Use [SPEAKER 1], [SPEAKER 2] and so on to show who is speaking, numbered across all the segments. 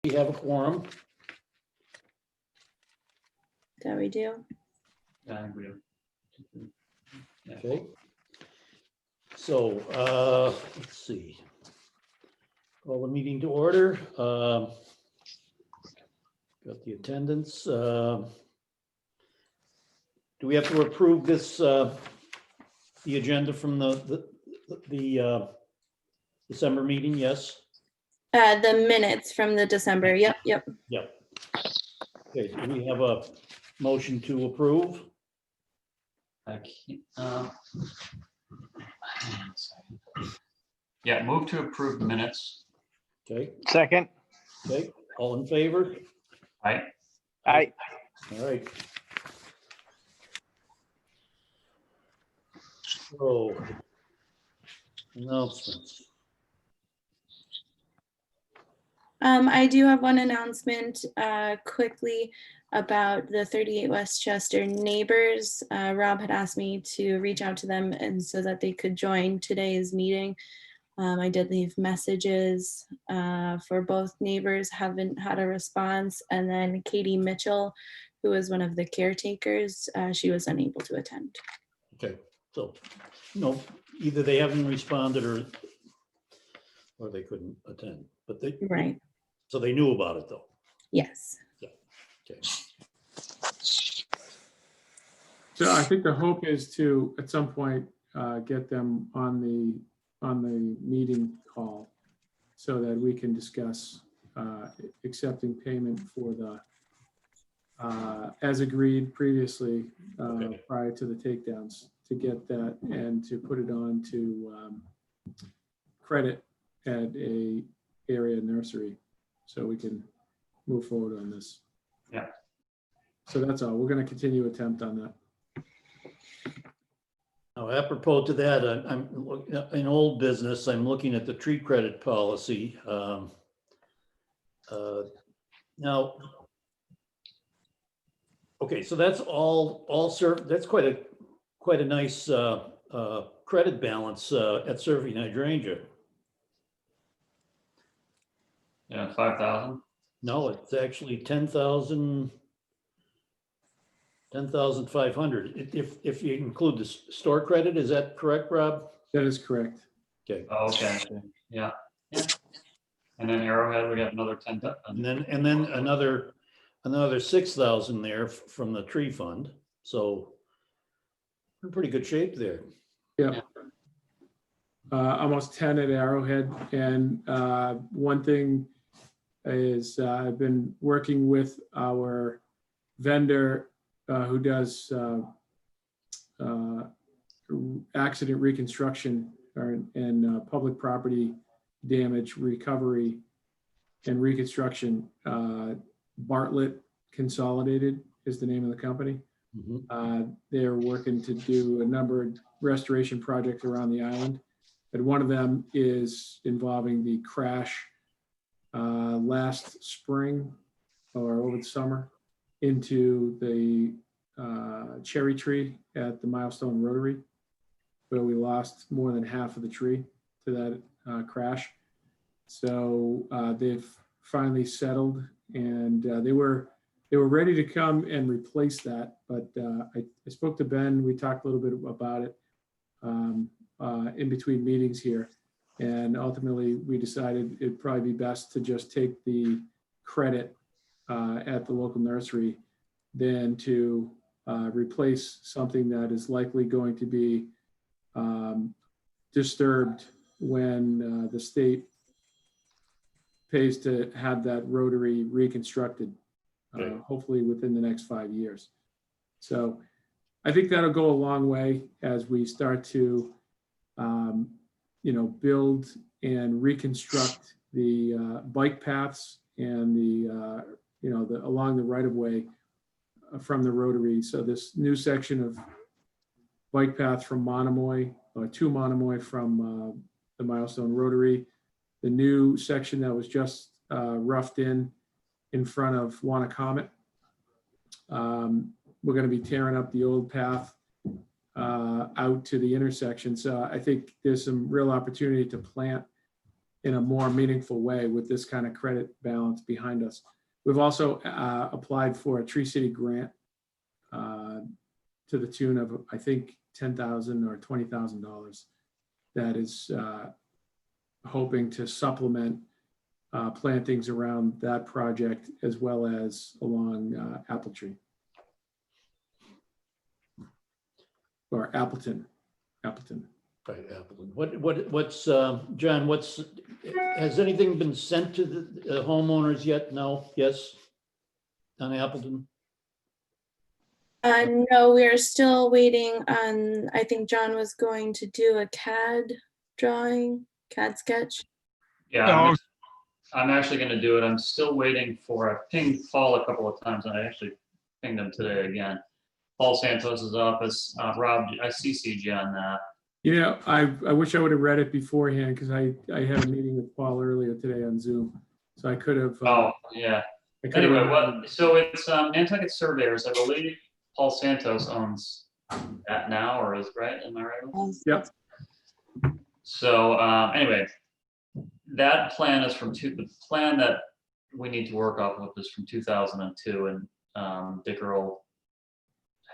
[SPEAKER 1] We have a quorum.
[SPEAKER 2] That we do.
[SPEAKER 3] Yeah, I agree. Yeah.
[SPEAKER 1] Okay. So, let's see. Call the meeting to order. Got the attendance. Do we have to approve this, the agenda from the December meeting? Yes?
[SPEAKER 2] The minutes from the December. Yep.
[SPEAKER 1] Yep. Okay, do we have a motion to approve?
[SPEAKER 3] I can't, hang on a second. Yeah, move to approve minutes.
[SPEAKER 1] Okay,
[SPEAKER 4] Second.
[SPEAKER 1] okay, all in favor?
[SPEAKER 3] Right?
[SPEAKER 4] Aye.
[SPEAKER 1] All right. So, announcements.
[SPEAKER 2] I do have one announcement quickly about the 38 Westchester neighbors. Rob had asked me to reach out to them and so that they could join today's meeting. I did leave messages for both neighbors, haven't had a response. And then Katie Mitchell, who is one of the caretakers, she was unable to attend.
[SPEAKER 1] Okay, so, no, either they haven't responded or they couldn't attend, but they.
[SPEAKER 2] Right.
[SPEAKER 1] So they knew about it though.
[SPEAKER 2] Yes.
[SPEAKER 1] Okay.
[SPEAKER 5] So I think the hope is to, at some point, get them on the meeting call so that we can discuss accepting payment for the, as agreed previously,
[SPEAKER 1] Okay.
[SPEAKER 5] prior to the takedowns, to get that and to put it on to credit at a area nursery so we can move forward on this.
[SPEAKER 3] Yeah.
[SPEAKER 5] So that's all. We're going to continue attempt on that.
[SPEAKER 1] Now, apropos to that, I'm in old business, I'm looking at the tree credit policy. Now, okay, so that's all served, that's quite a nice credit balance at Serving Hydrangea.
[SPEAKER 3] Yeah, 5,000.
[SPEAKER 1] No, it's actually 10,500. If you include the store credit, is that correct, Rob?
[SPEAKER 5] That is correct.
[SPEAKER 1] Okay,
[SPEAKER 3] Oh, okay. Yeah. Yeah. And then Arrowhead, we got another 10.
[SPEAKER 1] and then another 6,000 there from the tree fund. So we're in pretty good shape there.
[SPEAKER 5] Yeah. Almost 10 at Arrowhead. And one thing is I've been working with our vendor who does accident reconstruction and public property damage recovery and reconstruction. Bartlett Consolidated is the name of the company.
[SPEAKER 1] Mhm.
[SPEAKER 5] They're working to do a number of restoration projects around the island. And one of them is involving the crash last spring or over the summer into the cherry tree at the Milestone Rotary, where we lost more than half of the tree to that crash. So they've finally settled, and they were ready to come and replace that. But I spoke to Ben. We talked a little bit about it in between meetings here. And ultimately, we decided it'd probably be best to just take the credit at the local nursery than to replace something that is likely going to be disturbed when the state pays to have that rotary reconstructed,
[SPEAKER 1] Okay.
[SPEAKER 5] hopefully within the next 5 years. So I think that'll go a long way as we start to build and reconstruct the bike paths and the along the right of way from the rotary. So this new section of bike path from Monomoy, to Monomoy from the Milestone Rotary, the new section that was just roughed in front of Wannacomet. We're going to be tearing up the old path out to the intersection. So I think there's some real opportunity to plant in a more meaningful way with this kind of credit balance behind us. We've also applied for a Tree City grant to the tune of, I think, $10,000 or $20,000 that is hoping to supplement plantings around that project as well as along Apple Tree. Or Appleton.
[SPEAKER 1] Right, Appleton. What's, John, has anything been sent to the homeowners yet? No? Yes? On Appleton?
[SPEAKER 2] No, we are still waiting on, I think John was going to do a CAD drawing, CAD sketch.
[SPEAKER 3] Yeah,
[SPEAKER 4] No.
[SPEAKER 3] I'm actually gonna do it. I'm still waiting for, I pinged Paul a couple of times and I actually pinged him today again. Paul Santos's office, Rob, I CC'd you on that.
[SPEAKER 5] You know, I wish I would have read it beforehand because I had a meeting with Paul earlier today on Zoom. So I could have.
[SPEAKER 3] Oh, yeah.
[SPEAKER 5] I could have-
[SPEAKER 3] Anyway, so it's Nantucket Surveyors, I believe Paul Santos owns that now, or is, right? Am I right?
[SPEAKER 5] Yep.
[SPEAKER 3] So anyway, that plan is from the plan that we need to work off of is from 2002, and Dick Earl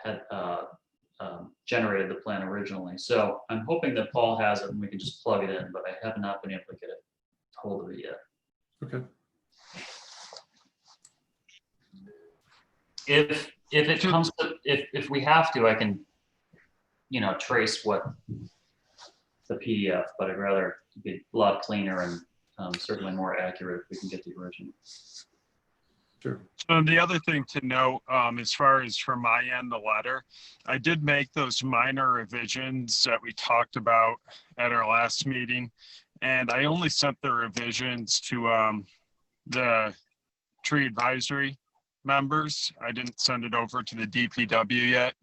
[SPEAKER 3] had generated the plan originally. So I'm hoping that Paul has it and we can just plug it in, but I have not been able to get hold of it yet.
[SPEAKER 5] Okay.
[SPEAKER 3] If it comes to, if we have to, I can, trace what the PDF, but I'd rather be a lot cleaner and certainly more accurate if we can get the original.
[SPEAKER 5] Sure.
[SPEAKER 4] So the other thing to note, as far as from my end, the letter, I did make those minor revisions that we talked about at our last meeting. And I only sent the revisions to the tree advisory members. I didn't send it over to the DPW yet.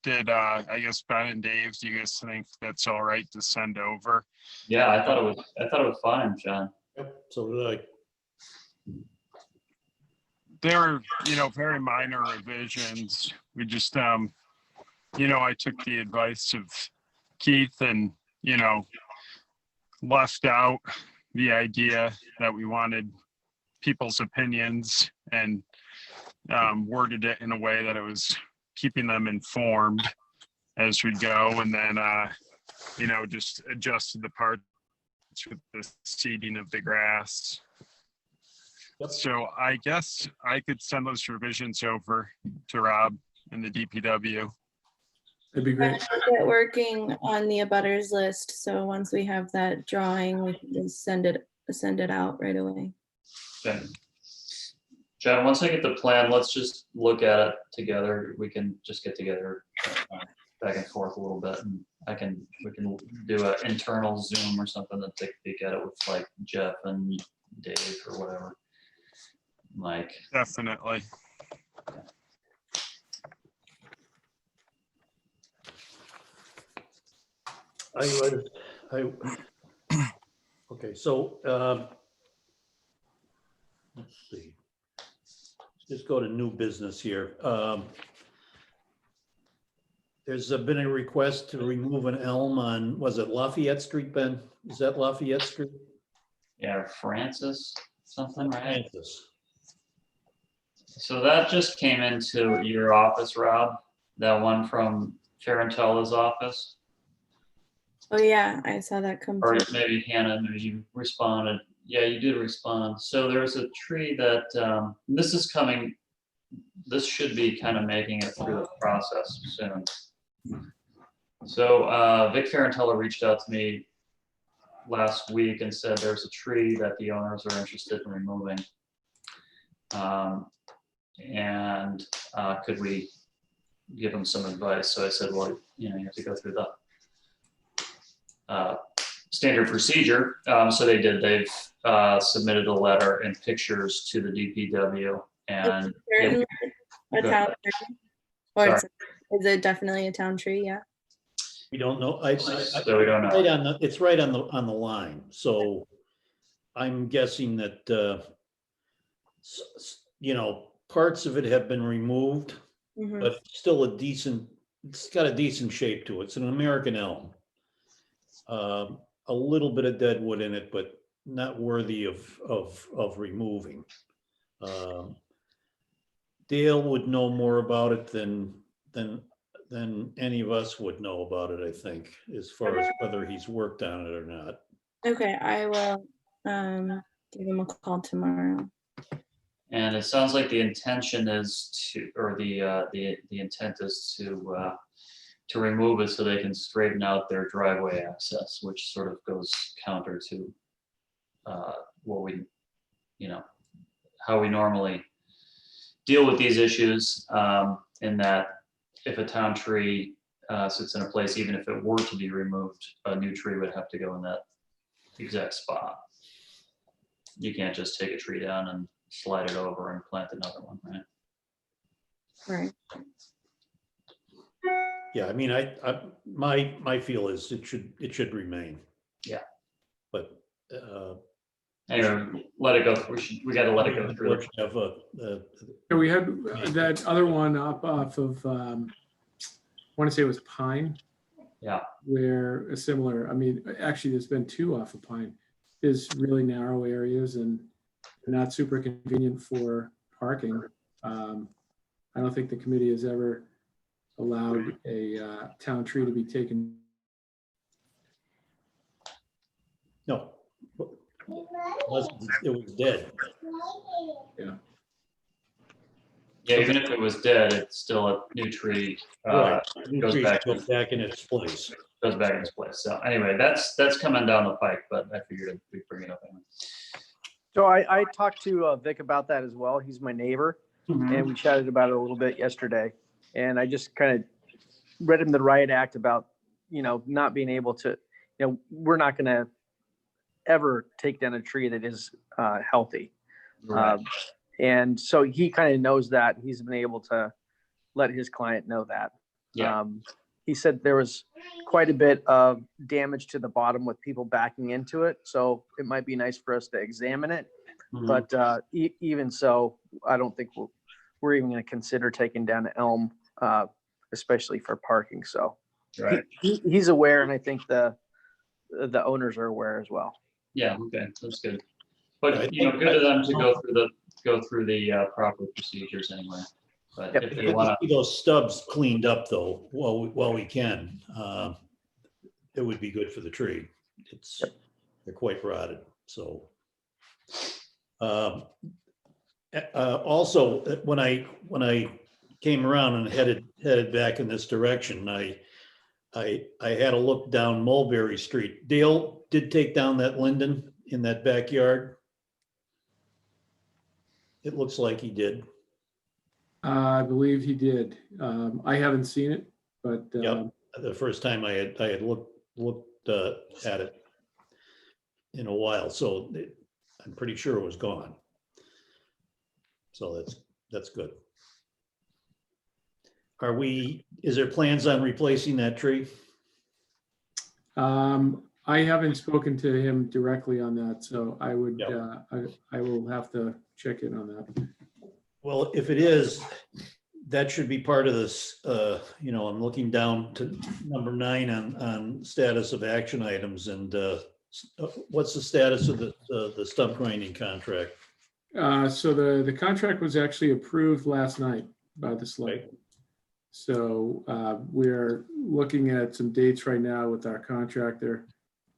[SPEAKER 4] Did I guess Ben and Dave, do you guys think that's all right to send over?
[SPEAKER 3] Yeah, I thought it was fine, John.
[SPEAKER 1] Yep. So did I.
[SPEAKER 4] They're, very minor revisions. We just, I took the advice of Keith and, left out the idea that we wanted people's opinions and worded it in a way that it was keeping them informed as we go. And then, just adjusted the parts with the seeding of the grass.
[SPEAKER 1] Yep.
[SPEAKER 4] So I guess I could send those revisions over to Rob and the DPW.
[SPEAKER 5] That'd be great.
[SPEAKER 2] Get working on the abutters list. So once we have that drawing, we can just send it out right away.
[SPEAKER 3] Okay. John, once I get the plan, let's just look at it together. We can just get together back and forth a little bit, and we can do an internal Zoom or something to take a peek at it with like Jeff and Dave or whatever. Mike.
[SPEAKER 4] Definitely.
[SPEAKER 1] Okay, so let's see. Let's just go to new business here. There's been a request to remove an elm on, was it Lafayette Street, Ben? Is that Lafayette Street?
[SPEAKER 3] Yeah, Francis, something, right?
[SPEAKER 1] Francis.
[SPEAKER 3] So that just came into your office, Rob, that one from Farentella's office,
[SPEAKER 2] Oh yeah, I saw that come
[SPEAKER 3] or
[SPEAKER 2] through.
[SPEAKER 3] maybe Hannah, maybe you responded. Yeah, you did respond. So there's a tree that, this should be kind of making it through the process soon. So Vic Farentella reached out to me last week and said there's a tree that the owners are interested in removing. And could we give them some advice? So I said, well, you have to go through the standard procedure. So they did. They've submitted a letter and pictures to the DPW, and
[SPEAKER 2] Certainly a
[SPEAKER 3] Go
[SPEAKER 2] town
[SPEAKER 3] ahead.
[SPEAKER 2] tree. Or is it definitely a town tree? Yeah.
[SPEAKER 1] We don't know.
[SPEAKER 3] so we don't know.
[SPEAKER 1] It's right on the line. So I'm guessing that, parts of it have been removed,
[SPEAKER 2] Mhm.
[SPEAKER 1] but still it's got a decent shape to it. It's an American elm. A little bit of dead wood in it, but not worthy of removing. Dale would know more about it than any of us would know about it, I think, as far as whether he's worked on it or not.
[SPEAKER 2] Okay, I will give him a call tomorrow.
[SPEAKER 3] And it sounds like the intention is to, or the intent is to remove it so they can straighten out their driveway access, which sort of goes counter to what we, how we normally deal with these issues, in that if a town tree sits in a place, even if it were to be removed, a new tree would have to go in that exact spot. You can't just take a tree down and slide it over and plant another one, right?
[SPEAKER 2] Right.
[SPEAKER 1] Yeah, I mean, my feel is it should remain.
[SPEAKER 3] Yeah.
[SPEAKER 1] But
[SPEAKER 3] Anyway, let it go. We gotta let it go through.
[SPEAKER 1] we should have
[SPEAKER 5] Yeah, we had that other one up off of, I want to say it was Pine.
[SPEAKER 3] Yeah.
[SPEAKER 5] Where a similar, I mean, actually, there's been two off of Pine. There's really narrow areas and not super convenient for parking. I don't think the committee has ever allowed a town tree to be taken.
[SPEAKER 1] no. Unless it was dead.
[SPEAKER 3] Yeah, even if it was dead, it's still a new tree.
[SPEAKER 1] Right. New
[SPEAKER 3] goes
[SPEAKER 1] trees
[SPEAKER 3] back
[SPEAKER 1] go
[SPEAKER 3] to-
[SPEAKER 1] back in its place.
[SPEAKER 3] Goes back in its place. So anyway, that's coming down the pike, but I figured we'd bring it up anyway.
[SPEAKER 6] So I talked to Vic about that as well. He's my neighbor, and we chatted about it a little bit yesterday. And I just kind of read him the riot act about, not being able to, we're not going to ever take down a tree that is healthy.
[SPEAKER 3] Right.
[SPEAKER 6] And so he kind of knows that. He's been able to let his client know that.
[SPEAKER 3] Yeah.
[SPEAKER 6] He said there was quite a bit of damage to the bottom with people backing into it. So it might be nice for us to examine it.
[SPEAKER 3] Mhm.
[SPEAKER 6] But even so, I don't think we're even going to consider taking down an elm, especially for parking. So
[SPEAKER 3] Right.
[SPEAKER 6] he's aware, and I think the owners are aware as well.
[SPEAKER 3] Yeah, okay, that's good.
[SPEAKER 1] I
[SPEAKER 3] But,
[SPEAKER 1] think-
[SPEAKER 3] good of them to go through the proper procedures anyway. But
[SPEAKER 6] Yep.
[SPEAKER 3] if
[SPEAKER 1] I'd
[SPEAKER 3] they
[SPEAKER 1] like
[SPEAKER 3] wanna,
[SPEAKER 1] to see those stubs cleaned up though, while we can. It would be good for the tree. They're quite rotted, so. Also, when I came around and headed back in this direction, I had a look down Mulberry Street. Dale did take down that linden in that backyard. It looks like he did.
[SPEAKER 5] I believe he did. I haven't seen it, but
[SPEAKER 1] Yep. The first time I had looked at it in a while, so I'm pretty sure it was gone. So that's good. Is there plans on replacing that tree?
[SPEAKER 5] I haven't spoken to him directly on that, so I would,
[SPEAKER 1] Yep.
[SPEAKER 5] I will have to check in on that.
[SPEAKER 1] Well, if it is, that should be part of this, I'm looking down to number 9 on status of action items and what's the status of the stump grinding contract?
[SPEAKER 5] So the contract was actually approved last night by the select.
[SPEAKER 1] Right.
[SPEAKER 5] So we're looking at some dates right now with our contractor.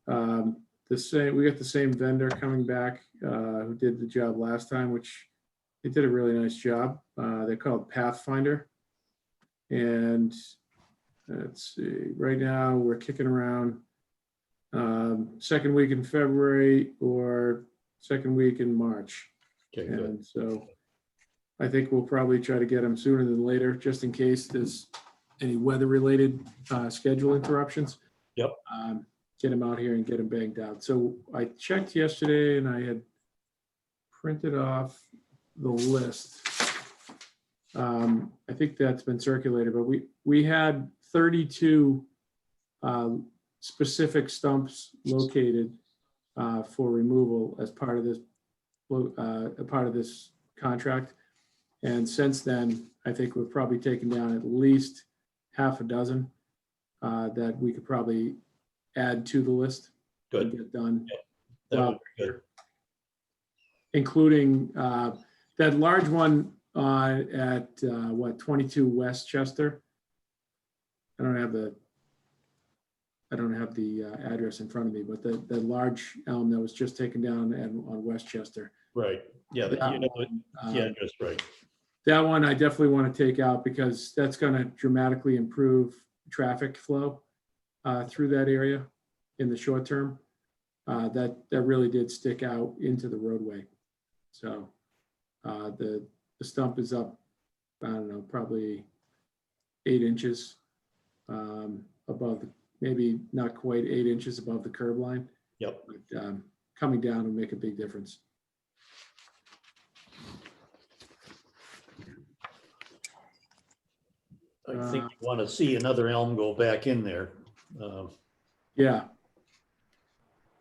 [SPEAKER 5] We got the same vendor coming back who did the job last time, which they did a really nice job. They're called Pathfinder. And let's see, right now we're kicking around second week in February or second week in March.
[SPEAKER 1] Okay, good.
[SPEAKER 5] And so I think we'll probably try to get them sooner than later, just in case there's any weather-related schedule interruptions.
[SPEAKER 1] Yep.
[SPEAKER 5] Get them out here and get them banged out. So I checked yesterday and I had printed off the list. I think that's been circulated, but we had 32 specific stumps located for removal as part of this contract. And since then, I think we've probably taken down at least half a dozen that we could probably add to the list and
[SPEAKER 1] Good.
[SPEAKER 5] get done.
[SPEAKER 1] That
[SPEAKER 5] Well,
[SPEAKER 1] would be good.
[SPEAKER 5] including that large one at what, 22 West Chester. I don't have the address in front of me, but the large elm that was just taken down on West Chester.
[SPEAKER 1] Right, yeah,
[SPEAKER 5] That
[SPEAKER 1] you know,
[SPEAKER 5] one,
[SPEAKER 1] yeah, that's right.
[SPEAKER 5] that one I definitely want to take out because that's going to dramatically improve traffic flow through that area in the short term. That really did stick out into the roadway. So the stump is up, I don't know, probably 8 inches above, maybe not quite 8 inches above the curb line.
[SPEAKER 1] Yep.
[SPEAKER 5] But coming down will make a big difference.
[SPEAKER 1] I think you want to see another elm go back in there.
[SPEAKER 5] Yeah.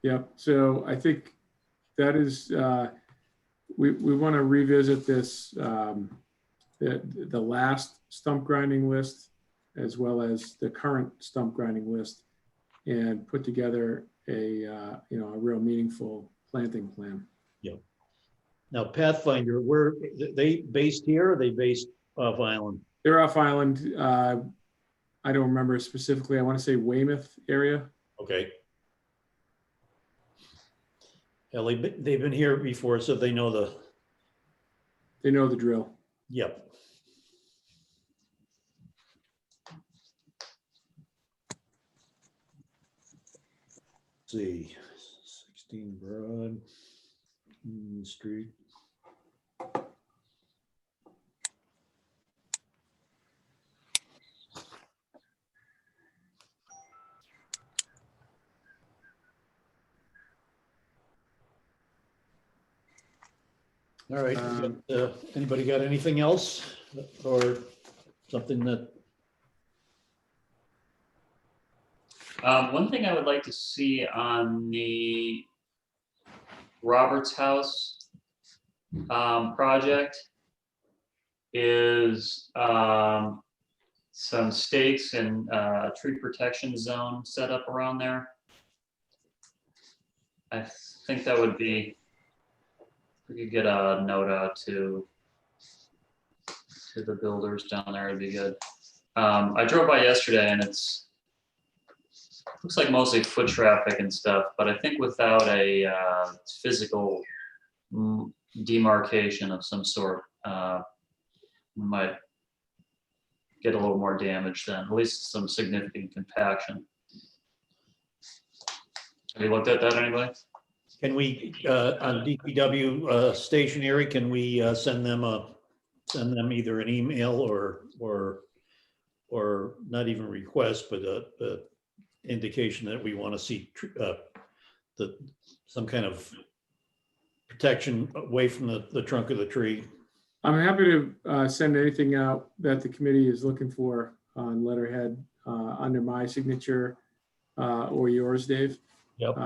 [SPEAKER 5] Yep. So I think that is, we want to revisit this, the last stump grinding list, as well as the current stump grinding list, and put together a real meaningful planting plan.
[SPEAKER 1] Now Pathfinder, where, they based here or they based off island?
[SPEAKER 5] They're off island. I don't remember specifically. I want to say Weymouth area.
[SPEAKER 1] Okay. Yeah, they've been here before, so they know the,
[SPEAKER 5] They know the drill.
[SPEAKER 1] yep. Let's see, 16 Broad Street. All right, anybody got anything else or something that,
[SPEAKER 3] One thing I would like to see on the Roberts House project is some stakes and tree protection zone set up around there. I think that would be, we could get a note out to the builders down there, it'd be good. I drove by yesterday and looks like mostly foot traffic and stuff, but I think without a physical demarcation of some sort, we might get a little more damage then, at least some significant compaction. Have you looked at that, anybody?
[SPEAKER 1] can we, on DPW stationary, can we send them either an email or not even request, but a indication that we want to see some kind of protection away from the trunk of the tree?
[SPEAKER 5] I'm happy to send anything out that the committee is looking for on letterhead under my signature or yours, Dave.
[SPEAKER 1] Yep.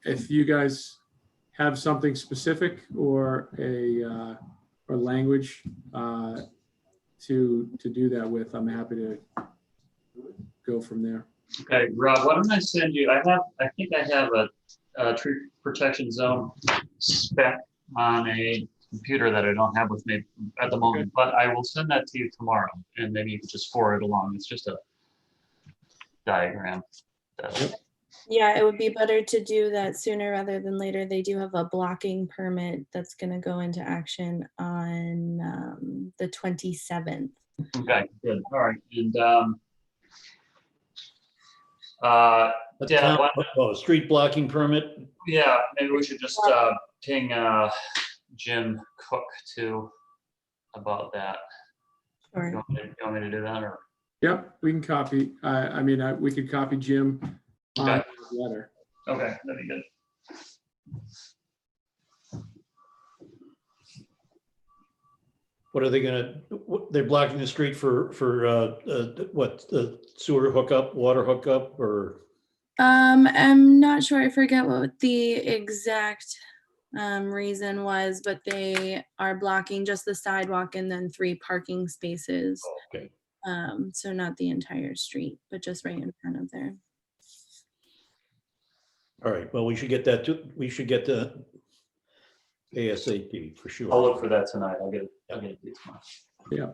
[SPEAKER 5] If you guys have something specific or or language to do that with, I'm happy to go from there.
[SPEAKER 3] Okay, Rob, why don't I send you, I think I have a tree protection zone spec on a computer that I don't have with me at the moment, but I will send that to you tomorrow and maybe you can just forward it along. It's just a diagram.
[SPEAKER 2] Yeah, it would be better to do that sooner rather than later. They do have a blocking permit that's going to go into action on the 27th.
[SPEAKER 3] Okay, good. All right. And yeah,
[SPEAKER 1] Street blocking permit?
[SPEAKER 3] yeah, maybe we should just ping Jim Cook too about that.
[SPEAKER 2] Sure.
[SPEAKER 3] You want me to do that or?
[SPEAKER 5] Yep, we can copy. We could copy Jim on
[SPEAKER 3] Okay.
[SPEAKER 5] the letter.
[SPEAKER 3] Okay, that'd be good.
[SPEAKER 1] What are they gonna, they're blocking the street for what, the sewer hookup, water hookup, or?
[SPEAKER 2] I'm not sure. I forget what the exact reason was, but they are blocking just the sidewalk and then 3 parking spaces.
[SPEAKER 1] Okay.
[SPEAKER 2] So not the entire street, but just right in front of there.
[SPEAKER 1] All right, well, we should get that the ASAP for sure.
[SPEAKER 3] I'll look for that tonight. I'll get it to you tomorrow.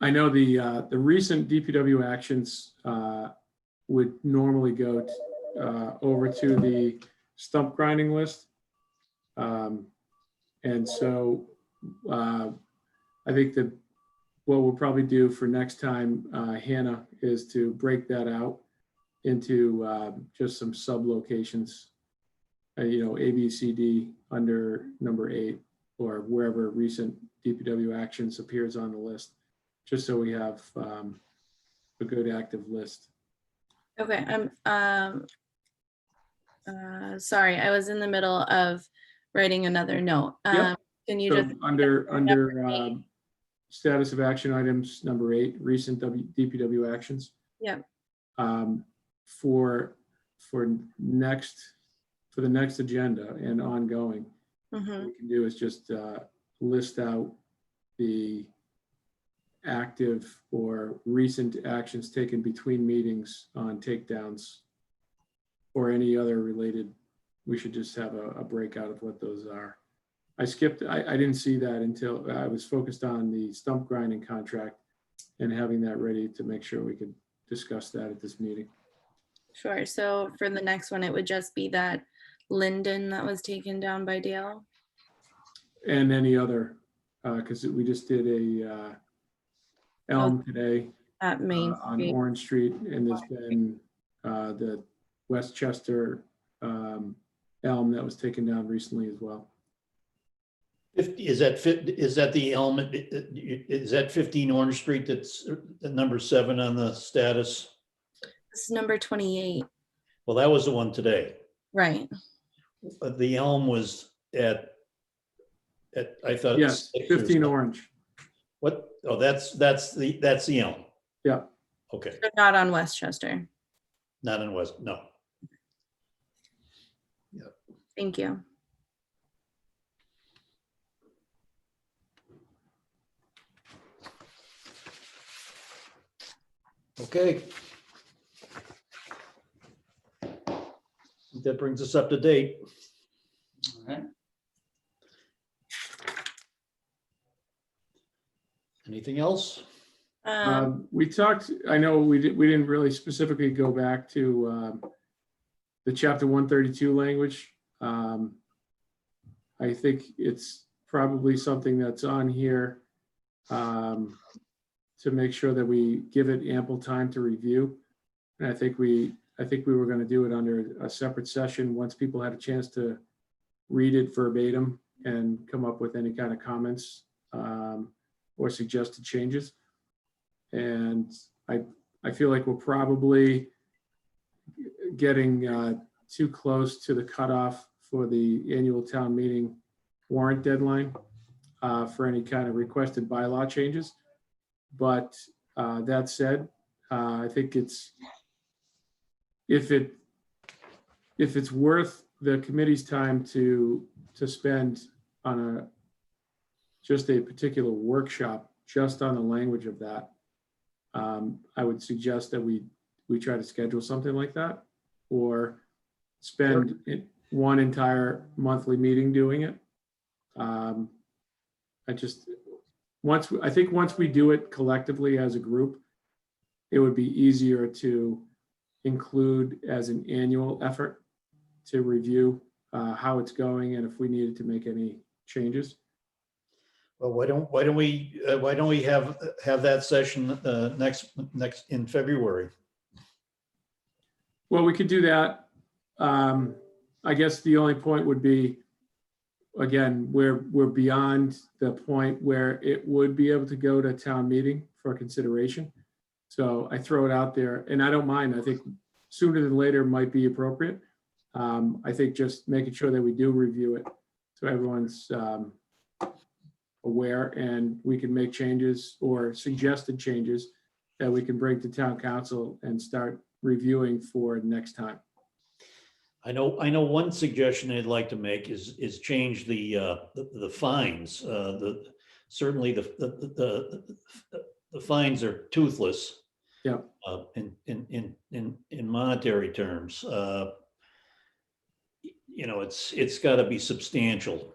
[SPEAKER 5] I know the recent DPW actions would normally go over to the stump grinding list. And so I think that what we'll probably do for next time, Hannah, is to break that out into just some sub locations, you know, A, B, C, D under number 8, or wherever recent DPW actions appears on the list, just so we have a good active list.
[SPEAKER 2] Okay, sorry, I was in the middle of writing another note.
[SPEAKER 5] Yep.
[SPEAKER 2] Can you
[SPEAKER 5] So
[SPEAKER 2] just,
[SPEAKER 5] under status of action items, number 8, recent DPW actions.
[SPEAKER 2] Yep.
[SPEAKER 5] For the next agenda and ongoing, what
[SPEAKER 2] mhm,
[SPEAKER 5] we can do is just list out the active or recent actions taken between meetings on takedowns or any other related. We should just have a breakout of what those are. I didn't see that until I was focused on the stump grinding contract and having that ready to make sure we could discuss that at this meeting.
[SPEAKER 2] sure. So for the next one, it would just be that Linden that was taken down by Dale.
[SPEAKER 5] And any other, because we just did a elm today
[SPEAKER 2] At Main
[SPEAKER 5] on
[SPEAKER 2] Street.
[SPEAKER 5] Orange Street, and there's been the Westchester elm that was taken down recently as well.
[SPEAKER 1] Is that the element, is that 15 Orange Street that's number 7 on the status?
[SPEAKER 2] This is number 28,
[SPEAKER 1] Well, that was the one today.
[SPEAKER 2] right?
[SPEAKER 1] The elm was at I thought. it was
[SPEAKER 5] Yes,
[SPEAKER 1] 6 or
[SPEAKER 5] 15
[SPEAKER 1] something.
[SPEAKER 5] Orange.
[SPEAKER 1] What? Oh, that's the elm.
[SPEAKER 5] Yeah.
[SPEAKER 1] Okay,
[SPEAKER 2] But not on Westchester.
[SPEAKER 1] not in West, no.
[SPEAKER 2] Thank you.
[SPEAKER 1] Okay. That brings us up to date.
[SPEAKER 3] All right.
[SPEAKER 1] Anything else?
[SPEAKER 5] We talked, I know we didn't really specifically go back to the chapter 132 language. I think it's probably something that's on here to make sure that we give it ample time to review. And I think we were going to do it under a separate session once people had a chance to read it verbatim and come up with any kind of comments or suggested changes. And I feel like we're probably getting too close to the cutoff for the annual town meeting warrant deadline for any kind of requested bylaw changes. But that said, I think if it's worth the committee's time to spend on just a particular workshop just on the language of that, I would suggest that we try to schedule something like that, or spend one entire monthly meeting doing it. I think once we do it collectively as a group, it would be easier to include as an annual effort to review how it's going and if we needed to make any changes.
[SPEAKER 1] Well, why don't we have that session next in February?
[SPEAKER 5] Well, we could do that. I guess the only point would be, again, we're beyond the point where it would be able to go to town meeting for consideration. So I throw it out there, and I don't mind. I think sooner than later might be appropriate. I think just making sure that we do review it so everyone's aware, and we can make changes or suggested changes that we can bring to town council and start reviewing for next time.
[SPEAKER 1] I know one suggestion I'd like to make is change the fines. Certainly the fines are toothless,
[SPEAKER 5] Yeah.
[SPEAKER 1] In monetary terms. You know, it's got to be substantial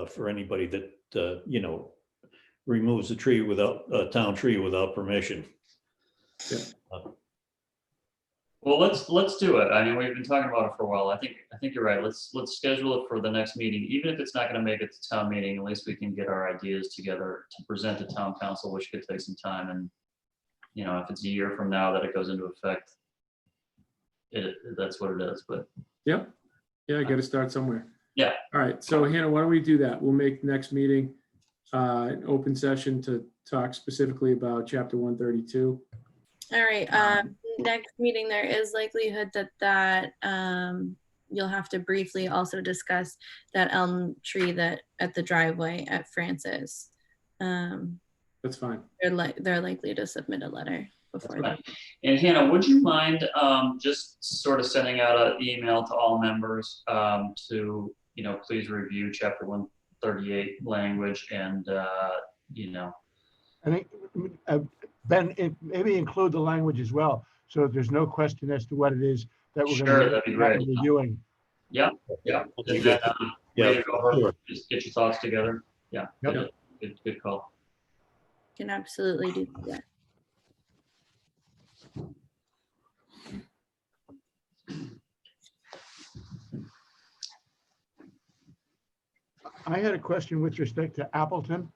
[SPEAKER 1] for anybody that, you know, removes a tree without, a town tree without permission.
[SPEAKER 3] Well, let's do it. I mean, we've been talking about it for a while. I think you're right. Let's schedule it for the next meeting, even if it's not gonna make it to town meeting, at least we can get our ideas together to present to town council, which could take some time. And, you know, if it's a year from now that it goes into effect, that's what it is, but
[SPEAKER 5] Yep. Yeah, I got to start somewhere.
[SPEAKER 3] Yeah.
[SPEAKER 5] All right. So Hannah, why don't we do that? We'll make next meeting an open session to talk specifically about chapter 132.
[SPEAKER 2] All right, next meeting, there is likelihood that you'll have to briefly also discuss that elm tree that at the driveway at Francis.
[SPEAKER 5] That's fine.
[SPEAKER 2] They're likely to submit a letter before that.
[SPEAKER 3] And Hannah, would you mind just sort of sending out an email to all members to, you know, please review chapter 138 language and, you know.
[SPEAKER 7] I think, Ben, maybe include the language as well, so that there's no question as to what it is that we're
[SPEAKER 3] Sure,
[SPEAKER 7] going
[SPEAKER 3] that'd be great.
[SPEAKER 7] to be reviewing.
[SPEAKER 3] Yeah.
[SPEAKER 1] Okay,
[SPEAKER 3] And
[SPEAKER 1] good.
[SPEAKER 3] then,
[SPEAKER 1] Yeah,
[SPEAKER 3] read it over,
[SPEAKER 1] sure.
[SPEAKER 3] just get your thoughts together. Yeah.
[SPEAKER 7] Yep.
[SPEAKER 3] Good call.
[SPEAKER 2] Can absolutely do that.
[SPEAKER 7] I had a question with respect to Appleton.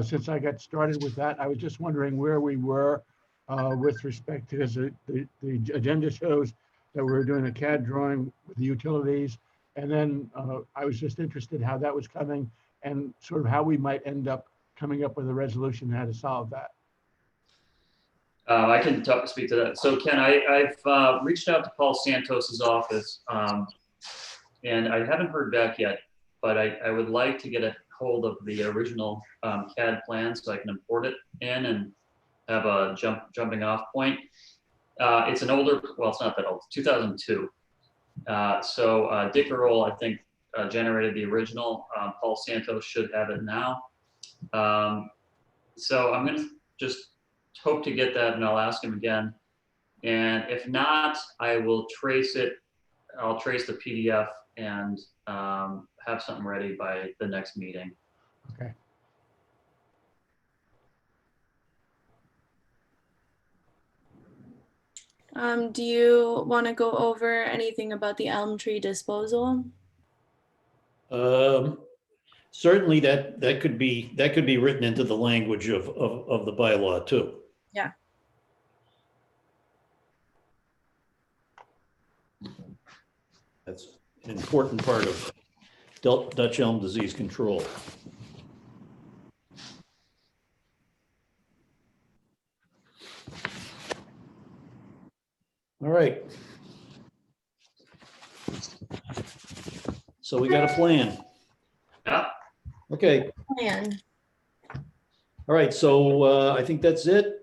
[SPEAKER 7] Since I got started with that, I was just wondering where we were with respect to, because the agenda shows that we're doing a CAD drawing with the utilities. And then I was just interested how that was coming and sort of how we might end up coming up with a resolution, how to solve that.
[SPEAKER 3] I can speak to that. So Ken, I've reached out to Paul Santos's office, and I haven't heard back yet, but I would like to get a hold of the original CAD plan so I can import it in and have a jumping off point. It's an older, well, it's not that old, 2002. So Dick Earl, I think, generated the original. Paul Santos should have it now. So I'm gonna just hope to get that, and I'll ask him again. And if not, I will trace it. I'll trace the PDF and have something ready by the next meeting.
[SPEAKER 7] Okay.
[SPEAKER 2] Do you want to go over anything about the elm tree disposal?
[SPEAKER 1] Certainly that could be written into the language of the bylaw too.
[SPEAKER 2] Yeah.
[SPEAKER 1] That's an important part of Dutch elm disease control. All right. So we got a plan.
[SPEAKER 3] Yeah.
[SPEAKER 1] Okay.
[SPEAKER 2] Plan.
[SPEAKER 1] All right. So I think that's it.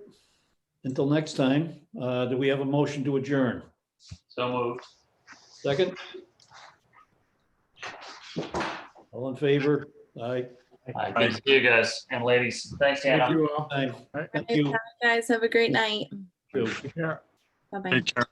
[SPEAKER 1] Until next time, do we have a motion to adjourn?
[SPEAKER 3] So moved.
[SPEAKER 1] Second? All in favor? Aye.
[SPEAKER 3] All right, good to see you guys and ladies. Thanks, Hannah.
[SPEAKER 5] Thank you all.
[SPEAKER 1] Aye.
[SPEAKER 5] Right.
[SPEAKER 1] Thank you.
[SPEAKER 2] Guys, have a great night.
[SPEAKER 1] Too.
[SPEAKER 7] Take care.
[SPEAKER 2] Bye-bye.
[SPEAKER 4] Take care.